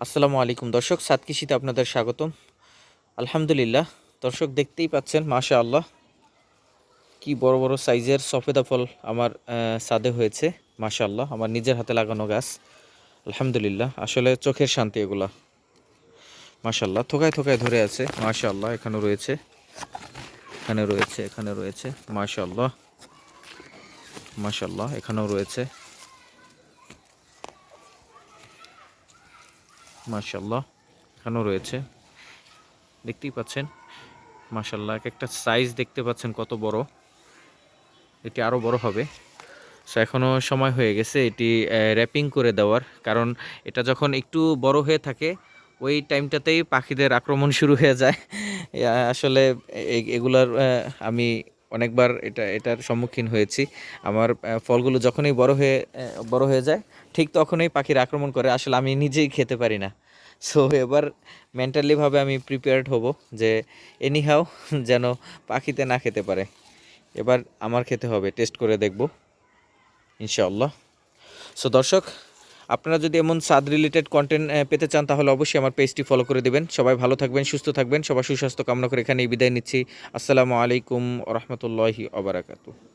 আসসালামু আলাইকুম দর্শক, সাত কৃষিতে আপনাদের স্বাগতম। আলহামদুলিল্লাহ দর্শক, দেখতেই পাচ্ছেন মাশাআল্লাহ কি বড় বড় সাইজের সফেদা ফল আমার ছাদে হয়েছে। মাশাআল্লাহ, আমার নিজের হাতে লাগানো গাছ। আলহামদুলিল্লাহ, আসলে চোখের শান্তি এগুলা। মাশাআল্লাহ, থোকায় থোকায় ধরে আছে। মাশাআল্লাহ, এখানে রয়েছে, এখানে রয়েছে, এখানে রয়েছে। মাশাআল্লাহ, মাশাআল্লাহ, এখানেও রয়েছে। মাশাআল্লাহ, এখানেও রয়েছে। দেখতেই পাচ্ছেন মাশাআল্লাহ, এক একটা সাইজ দেখতে পাচ্ছেন কত বড়। এটি আরও বড় হবে। সো এখনও সময় হয়ে গেছে এটি র্যাপিং করে দেওয়ার, কারণ এটা যখন একটু বড় হয়ে থাকে ওই টাইমটাতেই পাখিদের আক্রমণ শুরু হয়ে যায়। আসলে এগুলার আমি অনেকবার এটার সম্মুখীন হয়েছি। আমার ফলগুলো যখনই বড় হয়ে যায় ঠিক তখনই পাখির আক্রমণ করে। আসলে আমি নিজেই খেতে পারি না। সো এবার মেন্টালিভাবে আমি প্রিপেয়ার্ড হব যে এনিহাও যেন পাখিতে না খেতে পারে। এবার আমার খেতে হবে, টেস্ট করে দেখব ইনশাআল্লাহ। সো দর্শক, আপনারা যদি এমন স্বাদ রিলেটেড কন্টেন্ট পেতে চান তাহলে অবশ্যই আমার পেজটি ফলো করে দেবেন। সবাই ভালো থাকবেন, সুস্থ থাকবেন। সবার সুস্বাস্থ্য কামনা করে এখানেই বিদায় নিচ্ছি। আসসালামু আলাইকুম ওয়া রাহমাতুল্লাহি ওয়া বারাকাতুহু।